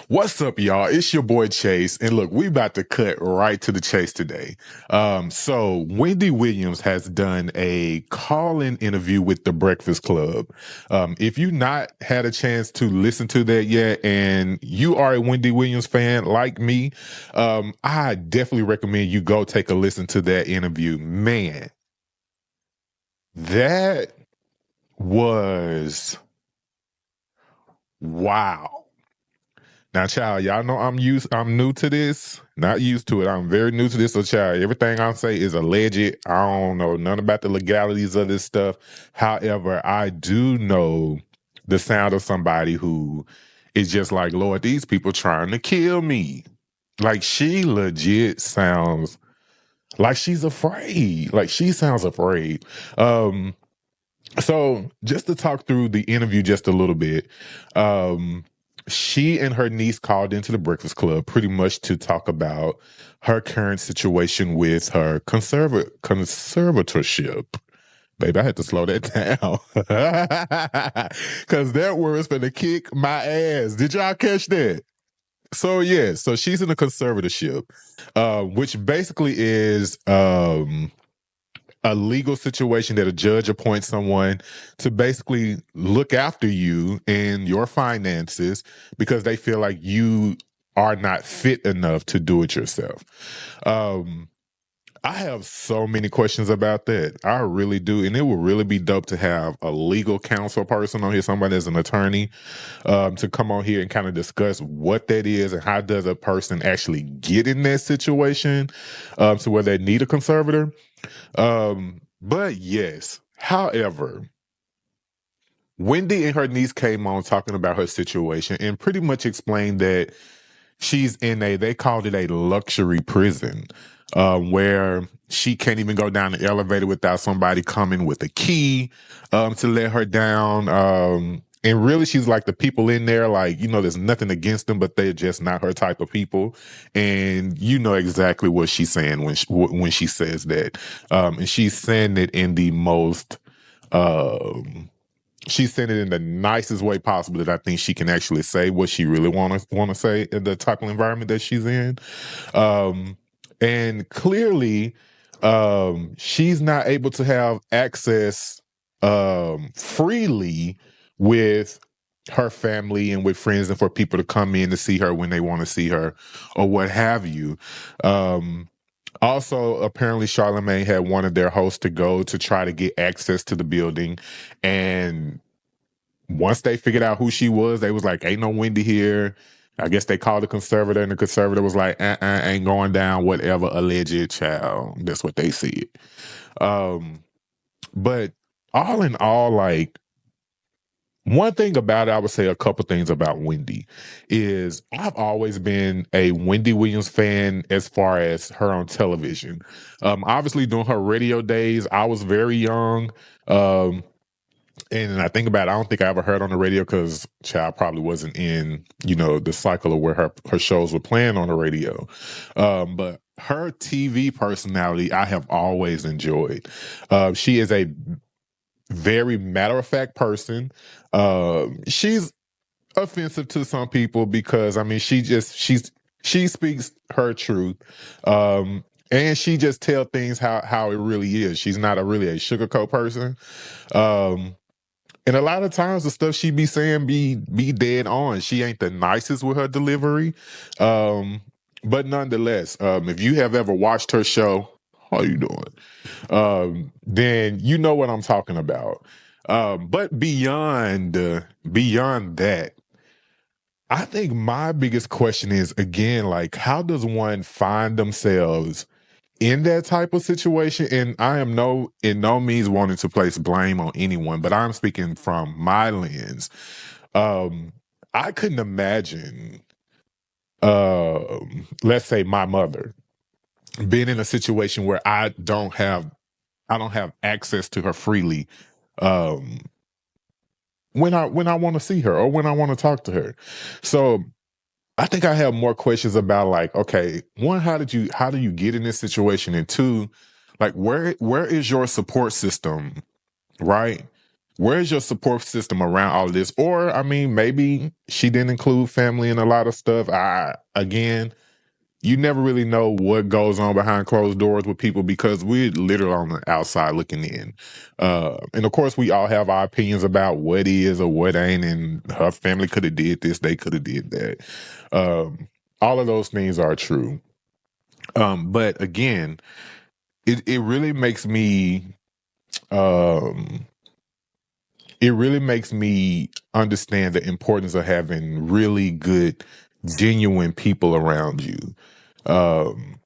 What's up, y'all? It's your boy Chase, and look, we about to cut right to the chase today. So Wendy Williams has done a call-in interview with the Breakfast Club. If you not had a chance to listen to that yet, and you are a Wendy Williams fan like me, I definitely recommend you go take a listen to that interview. Man, that was wow. Now, child, y'all know I'm new to this, not used to it. I'm very new to this. So, child, everything I say is alleged. I don't know none about the legalities of this stuff. However, I do know the sound of somebody who is just like, Lord, these people trying to kill me. Like, she legit sounds like she's afraid. Like, she sounds afraid. So just to talk through the interview just a little bit, she and her niece called into the Breakfast Club pretty much to talk about her current situation with her conservatorship. Baby, I had to slow that down. Because that word's finna kick my ass. Did y'all catch that? So, yeah, so she's in a conservatorship, which basically is a legal situation that a judge appoints someone to basically look after you and your finances because they feel like you are not fit enough to do it yourself. I have so many questions about that. I really do. And it would really be dope to have a legal counsel person on here, somebody that's an attorney, to come on here and kind of discuss what that is and how does a person actually get in that situation to where they need a conservator. But yes, however, Wendy and her niece came on talking about her situation and pretty much explained that she's in they called it a luxury prison, where she can't even go down the elevator without somebody coming with a key, to let her down. And really, she's like the people in there, like, there's nothing against them, but they're just not her type of people. And you know exactly what she's saying when she says that. And she's saying it in the most, she's saying it in the nicest way possible that I think she can actually say what she really want to say in the type of environment that she's in. And clearly, she's not able to have access freely with her family and with friends and for people to come in to see her when they want to see her or what have you. Also, apparently Charlemagne had wanted their host to go to try to get access to the building. And once they figured out who she was, they was like, ain't no Wendy here. I guess they called the conservator, and the conservator was like, ain't going down, whatever, alleged child. That's what they said. But all in all, like, one thing about it, I would say a couple things about Wendy is I've always been a Wendy Williams fan as far as her on television. Obviously, during her radio days, I was very young. And I think about it, I don't think I ever heard on the radio because child probably wasn't in, the cycle of where her shows were playing on the radio. But her TV personality, I have always enjoyed. She is a very matter-of-fact person. She's offensive to some people because, I mean, she speaks her truth. And she just tell things how it really is. She's not really a sugarcoat person. And a lot of times the stuff she be saying be dead on. She ain't the nicest with her delivery. But nonetheless, if you have ever watched her show, how you doing? Then you know what I'm talking about. But beyond that, I think my biggest question is, again, like, how does one find themselves in that type of situation? And I am in no means wanting to place blame on anyone, but I'm speaking from my lens. I couldn't imagine, let's say my mother being in a situation where I don't have access to her freely, when I want to see her or when I want to talk to her. So I think I have more questions about, like, okay, one, how do you get in this situation? And two, like, where is your support system, right? where's your support system around all of this? Or, I mean, maybe she didn't include family in a lot of stuff. Again, you never really know what goes on behind closed doors with people because we're literally on the outside looking in. And of course, we all have our opinions about what is or what ain't, and her family could have did this, they could have did that. All of those things are true. But again, it really makes me um it really makes me understand the importance of having really good, genuine people around you. Um,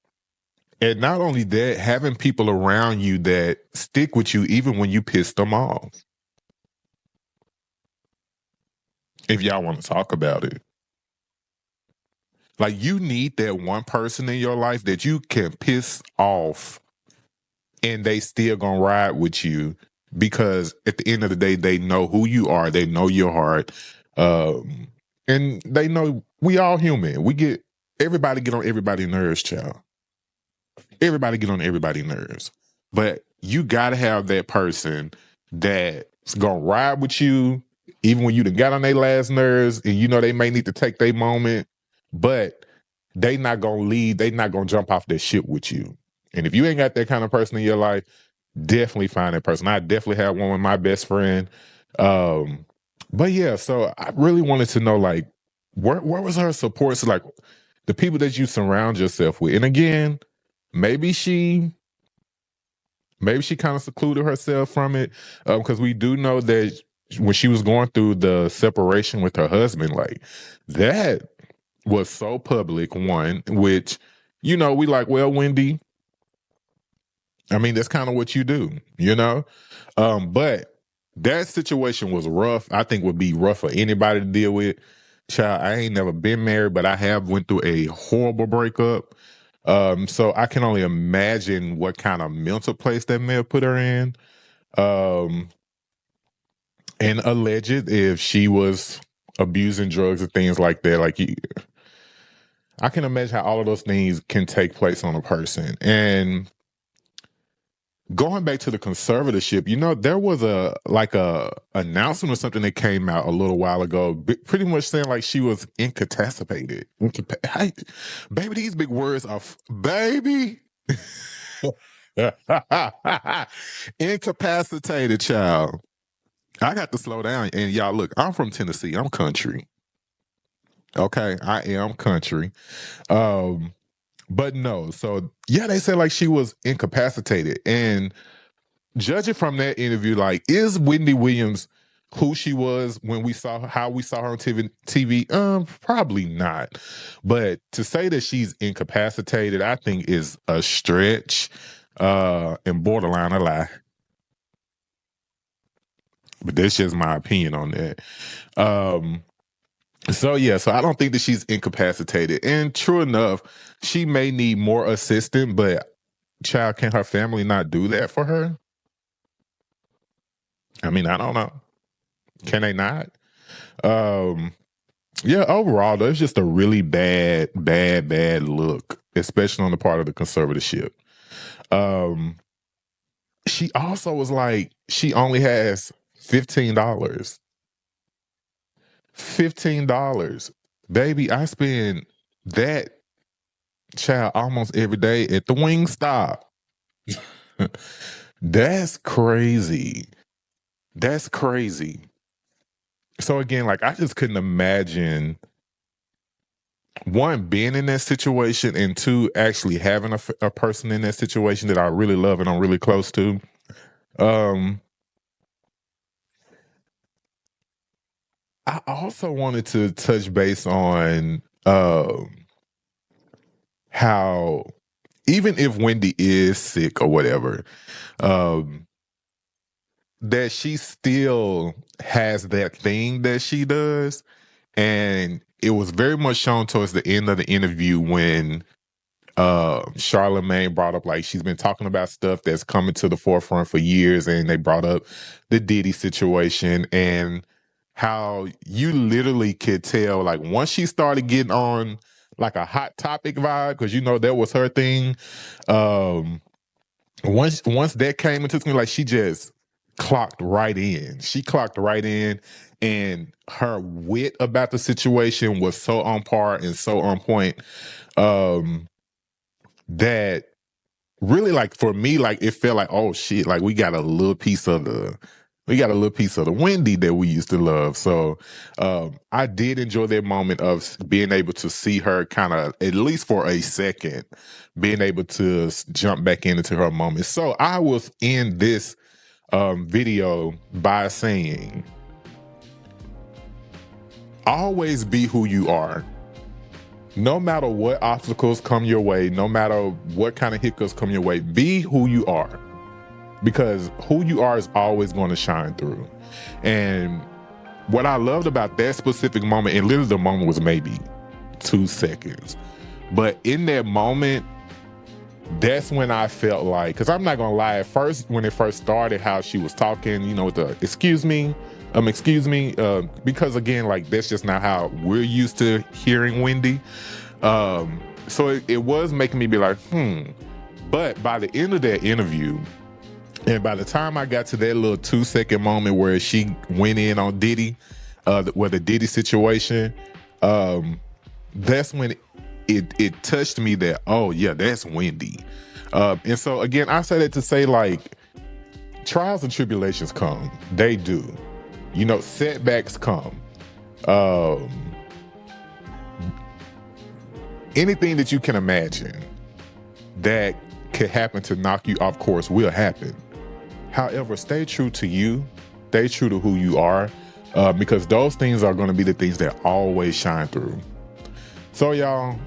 and not only that, having people around you that stick with you even when you piss them off. If y'all want to talk about it, like you need that one person in your life that you can piss off and they still gonna ride with you because at the end of the day, they know who you are, they know your heart, and they know we all human. Everybody get on everybody's nerves, child. Everybody get on everybody's nerves, but you gotta have that person that's gonna ride with you, even when you done got on their last nerves, and you know they may need to take their moment, but they not gonna lead. They not gonna jump off that shit with you. And if you ain't got that kind of person in your life, definitely find that person. I definitely had one with my best friend. But yeah, so I really wanted to know, like, where was her support? So, like, the people that you surround yourself with. And again, maybe she kind of secluded herself from it, because we do know that when she was going through the separation with her husband, like that was so public. One, which we like, well, Wendy, I mean, that's kind of what you do, but that situation was rough. I think would be rough for anybody to deal with. Child, I ain't never been married, but I have went through a horrible breakup. So I can only imagine what kind of mental place that may have put her in. And alleged if she was abusing drugs and things like that. I can imagine how all of those things can take place on a person. And going back to the conservatorship, there was a announcement or something that came out a little while ago, pretty much saying like she was incapacitated. Baby, these big words are baby. Incapacitated, child. I got to slow down. And y'all, look, I'm from Tennessee. I'm country. Okay, I am country. But no. So yeah, they said like she was incapacitated. And judging from that interview, like, is Wendy Williams who she was when how we saw her on TV? Probably not. But to say that she's incapacitated, I think is a stretch, and borderline a lie. But that's just my opinion on that. So yeah, so I don't think that she's incapacitated. And true enough, she may need more assistance, but child, can her family not do that for her? I mean, I don't know. Can they not? Yeah, overall, though, it's just a really bad look, especially on the part of the conservatorship. She also was like, she only has $15. $15. Baby, I spend that, child, almost every day at the Wingstop. That's crazy. That's crazy. So again, like, I just couldn't imagine, one, being in that situation, and two, actually having a person in that situation that I really love and I'm really close to. I also wanted to touch base on how, even if Wendy is sick or whatever, that she still has that thing that she does. And it was very much shown towards the end of the interview when Charlamagne brought up, like, she's been talking about stuff that's coming to the forefront for years, and they brought up the Diddy situation and how you literally could tell, like, once she started getting on like a hot topic vibe, because that was her thing. Once that came into me, like, she just clocked right in. She clocked right in, and her wit about the situation was so on par and so on point, that really, like, for me, like, it felt like, oh shit, like we got a little piece of the Wendy that we used to love. So I did enjoy that moment of being able to see her kind of, at least for a second, being able to jump back into her moment. So I was in this video by saying, always be who you are. No matter what obstacles come your way, no matter what kind of hiccups come your way, be who you are. Because who you are is always going to shine through. And what I loved about that specific moment, and literally the moment was maybe 2 seconds, but in that moment, that's when I felt like, because I'm not gonna lie, at first, when it first started, how she was talking, you know, with the excuse me, because again, like, that's just not how we're used to hearing Wendy. So it was making me be like, But by the end of that interview, and by the time I got to that little 2 second moment where she went in on Diddy, the Diddy situation, that's when it touched me that, oh yeah, that's Wendy. And so again, I say that to say, like, trials and tribulations come. They do. You know, setbacks come. Anything that you can imagine that could happen to knock you off course will happen. However, stay true to you. Stay true to who you are, because those things are going to be the things that always shine through. So y'all,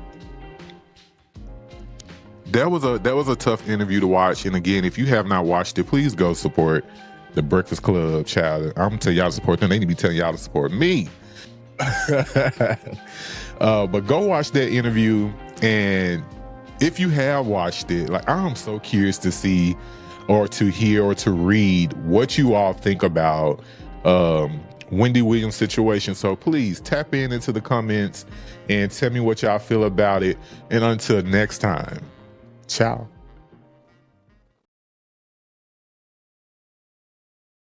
that was a tough interview to watch. And again, if you have not watched it, please go support the Breakfast Club, child. I'm gonna tell y'all to support them. They need to be telling y'all to support me. But go watch that interview, and if you have watched it, like, I'm so curious to see, or to hear, or to read what you all think about Wendy Williams' situation. So please tap into the comments and tell me what y'all feel about it. And until next time, ciao.